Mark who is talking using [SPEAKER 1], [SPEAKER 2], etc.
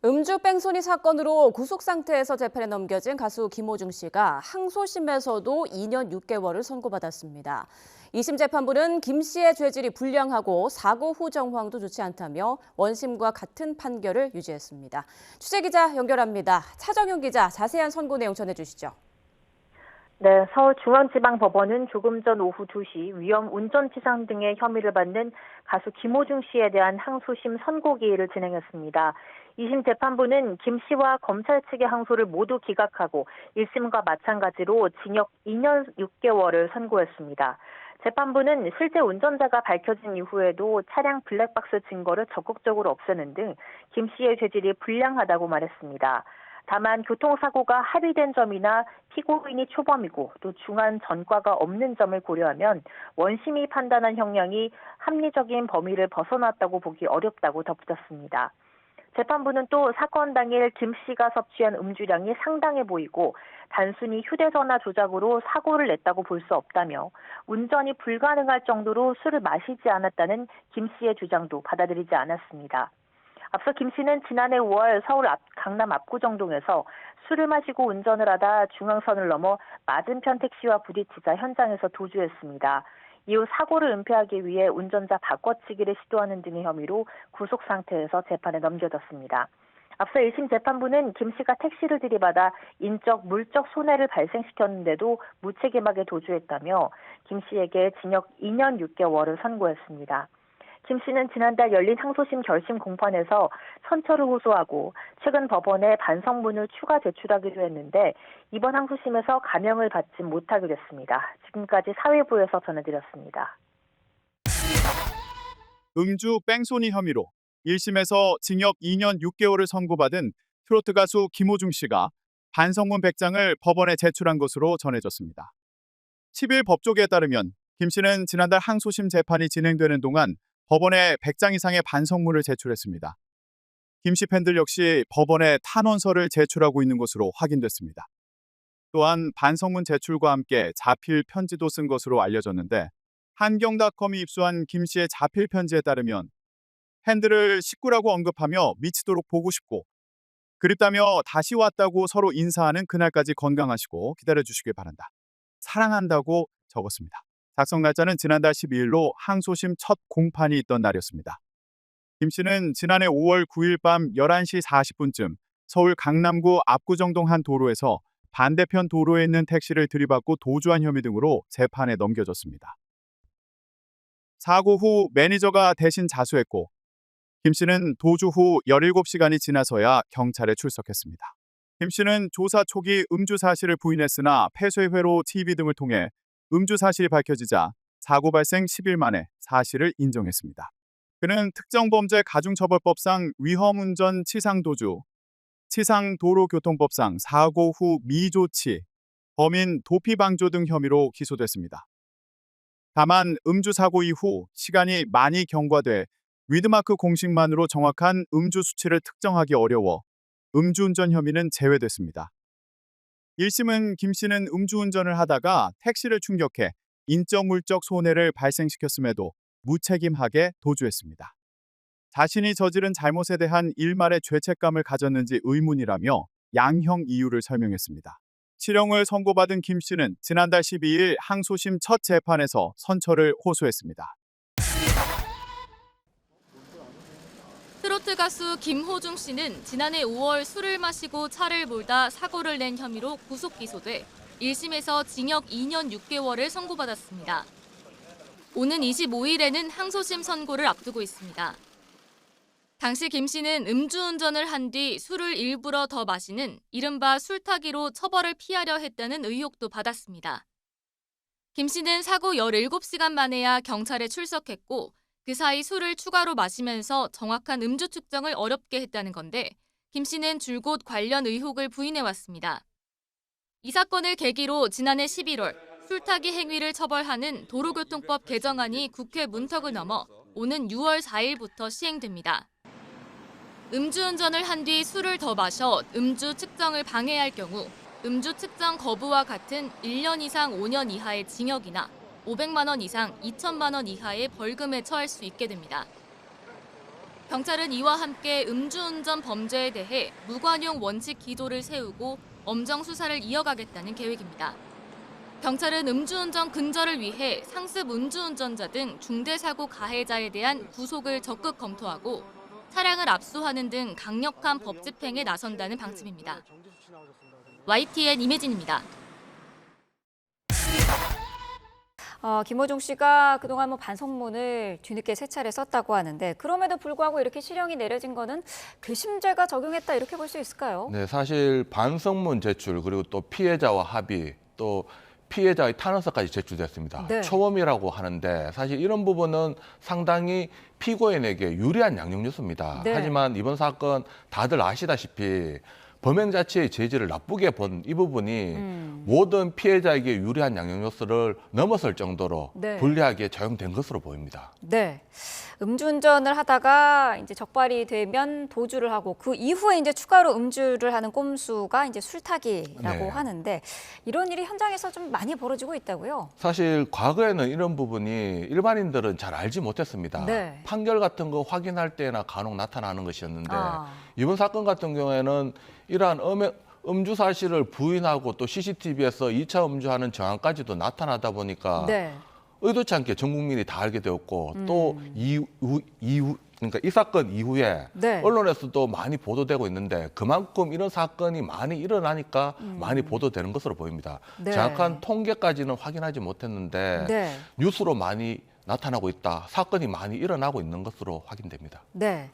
[SPEAKER 1] 음주 뺑소니 사건으로 구속 상태에서 재판에 넘겨진 가수 김호중 씨가 항소심에서도 2년 6개월을 선고받았습니다. 2심 재판부는 김 씨의 죄질이 불량하고 사고 후 정황도 좋지 않다며 원심과 같은 판결을 유지했습니다. 취재기자 연결합니다. 차정윤 기자, 자세한 선고 내용 전해주시죠.
[SPEAKER 2] 네, 서울중앙지방법원은 조금 전 오후 2시 위험 운전치상 등의 혐의를 받는 가수 김호중 씨에 대한 항소심 선고기일을 진행했습니다. 2심 재판부는 김 씨와 검찰 측의 항소를 모두 기각하고 1심과 마찬가지로 징역 2년 6개월을 선고했습니다. 재판부는 실제 운전자가 밝혀진 이후에도 차량 블랙박스 증거를 적극적으로 없애는 등 김 씨의 죄질이 불량하다고 말했습니다. 다만 교통사고가 합의된 점이나 피고인이 초범이고 또 중한 전과가 없는 점을 고려하면 원심이 판단한 형량이 합리적인 범위를 벗어났다고 보기 어렵다고 덧붙였습니다. 재판부는 또 사건 당일 김 씨가 섭취한 음주량이 상당해 보이고 단순히 휴대전화 조작으로 사고를 냈다고 볼 수 없다며 운전이 불가능할 정도로 술을 마시지 않았다는 김 씨의 주장도 받아들이지 않았습니다. 앞서 김 씨는 지난해 5월 서울 강남 압구정동에서 술을 마시고 운전을 하다 중앙선을 넘어 맞은편 택시와 부딪히자 현장에서 도주했습니다. 이후 사고를 은폐하기 위해 운전자 바꿔치기를 시도하는 등의 혐의로 구속 상태에서 재판에 넘겨졌습니다. 앞서 1심 재판부는 김 씨가 택시를 들이받아 인적, 물적 손해를 발생시켰는데도 무책임하게 도주했다며 김 씨에게 징역 2년 6개월을 선고했습니다. 김 씨는 지난달 열린 항소심 결심 공판에서 선처를 호소하고 최근 법원에 반성문을 추가 제출하기로 했는데 이번 항소심에서 감형을 받지 못하게 됐습니다. 지금까지 사회부에서 전해드렸습니다.
[SPEAKER 3] 음주 뺑소니 혐의로 1심에서 징역 2년 6개월을 선고받은 트로트 가수 김호중 씨가 반성문 100장을 법원에 제출한 것으로 전해졌습니다. 10일 법조계에 따르면 김 씨는 지난달 항소심 재판이 진행되는 동안 법원에 100장 이상의 반성문을 제출했습니다. 김 씨 팬들 역시 법원에 탄원서를 제출하고 있는 것으로 확인됐습니다. 또한 반성문 제출과 함께 자필 편지도 쓴 것으로 알려졌는데 한경닷컴이 입수한 김 씨의 자필 편지에 따르면 팬들을 식구라고 언급하며 미치도록 보고 싶고 그립다며 다시 왔다고 서로 인사하는 그날까지 건강하시고 기다려주시길 바란다. 사랑한다고 적었습니다. 작성 날짜는 지난달 12일로 항소심 첫 공판이 있던 날이었습니다. 김 씨는 지난해 5월 9일 밤 11시 40분쯤 서울 강남구 압구정동 한 도로에서 반대편 도로에 있는 택시를 들이받고 도주한 혐의 등으로 재판에 넘겨졌습니다. 사고 후 매니저가 대신 자수했고 김 씨는 도주 후 17시간이 지나서야 경찰에 출석했습니다. 김 씨는 조사 초기 음주 사실을 부인했으나 폐쇄회로 TV 등을 통해 음주 사실이 밝혀지자 사고 발생 10일 만에 사실을 인정했습니다. 그는 특정범죄 가중처벌법상 위험운전 치상도주, 치상도로교통법상 사고 후 미조치, 범인 도피방조 등 혐의로 기소됐습니다. 다만 음주 사고 이후 시간이 많이 경과돼 위드마크 공식만으로 정확한 음주 수치를 특정하기 어려워 음주운전 혐의는 제외됐습니다. 1심은 김 씨는 음주운전을 하다가 택시를 충격해 인적 물적 손해를 발생시켰음에도 무책임하게 도주했습니다. 자신이 저지른 잘못에 대한 일말의 죄책감을 가졌는지 의문이라며 양형 이유를 설명했습니다. 실형을 선고받은 김 씨는 지난달 12일 항소심 첫 재판에서 선처를 호소했습니다.
[SPEAKER 4] 트로트 가수 김호중 씨는 지난해 5월 술을 마시고 차를 몰다 사고를 낸 혐의로 구속 기소돼 1심에서 징역 2년 6개월을 선고받았습니다. 오는 25일에는 항소심 선고를 앞두고 있습니다. 당시 김 씨는 음주운전을 한 뒤 술을 일부러 더 마시는 이른바 술타기로 처벌을 피하려 했다는 의혹도 받았습니다. 김 씨는 사고 17시간 만에야 경찰에 출석했고 그 사이 술을 추가로 마시면서 정확한 음주 측정을 어렵게 했다는 건데 김 씨는 줄곧 관련 의혹을 부인해왔습니다. 이 사건을 계기로 지난해 11월 술타기 행위를 처벌하는 도로교통법 개정안이 국회 문턱을 넘어 오는 6월 4일부터 시행됩니다. 음주운전을 한 뒤 술을 더 마셔 음주 측정을 방해할 경우 음주 측정 거부와 같은 1년 이상 5년 이하의 징역이나 500만 원 이상 2천만 원 이하의 벌금에 처할 수 있게 됩니다. 경찰은 이와 함께 음주운전 범죄에 대해 무관용 원칙 기조를 세우고 엄정 수사를 이어가겠다는 계획입니다. 경찰은 음주운전 근절을 위해 상습 음주운전자 등 중대사고 가해자에 대한 구속을 적극 검토하고 차량을 압수하는 등 강력한 법 집행에 나선다는 방침입니다. YTN 임혜진입니다.
[SPEAKER 5] 김호중 씨가 그동안 반성문을 뒤늦게 3차례 썼다고 하는데 그럼에도 불구하고 이렇게 실형이 내려진 거는 괘씸죄가 적용했다 이렇게 볼 수 있을까요?
[SPEAKER 6] 네, 사실 반성문 제출 그리고 또 피해자와 합의 또 피해자의 탄원서까지 제출됐습니다.
[SPEAKER 5] 네.
[SPEAKER 6] 초범이라고 하는데 사실 이런 부분은 상당히 피고인에게 유리한 양형 요소입니다.
[SPEAKER 5] 네.
[SPEAKER 6] 하지만 이번 사건 다들 아시다시피 범행 자체의 죄질을 나쁘게 본 이 부분이 모든 피해자에게 유리한 양형 요소를 넘어설 정도로
[SPEAKER 5] 네.
[SPEAKER 6] 불리하게 적용된 것으로 보입니다.
[SPEAKER 5] 네. 음주운전을 하다가 이제 적발이 되면 도주를 하고 그 이후에 이제 추가로 음주를 하는 꼼수가 이제 술타기라고
[SPEAKER 6] 네.
[SPEAKER 5] 하는데 이런 일이 현장에서 좀 많이 벌어지고 있다고요?
[SPEAKER 6] 사실 과거에는 이런 부분이 일반인들은 잘 알지 못했습니다.
[SPEAKER 5] 네.
[SPEAKER 6] 판결 같은 거 확인할 때나 간혹 나타나는 것이었는데
[SPEAKER 5] 아.
[SPEAKER 6] 이번 사건 같은 경우에는 이러한 음주 사실을 부인하고 또 CCTV에서 2차 음주하는 정황까지도 나타나다 보니까
[SPEAKER 5] 네.
[SPEAKER 6] 의도치 않게 전 국민이 다 알게 되었고 또 이후 그러니까 이 사건 이후에
[SPEAKER 5] 네.
[SPEAKER 6] 언론에서도 많이 보도되고 있는데 그만큼 이런 사건이 많이 일어나니까 많이 보도되는 것으로 보입니다.
[SPEAKER 5] 네.
[SPEAKER 6] 정확한 통계까지는 확인하지 못했는데
[SPEAKER 5] 네.
[SPEAKER 6] 뉴스로 많이 나타나고 있다. 사건이 많이 일어나고 있는 것으로 확인됩니다.
[SPEAKER 5] 네.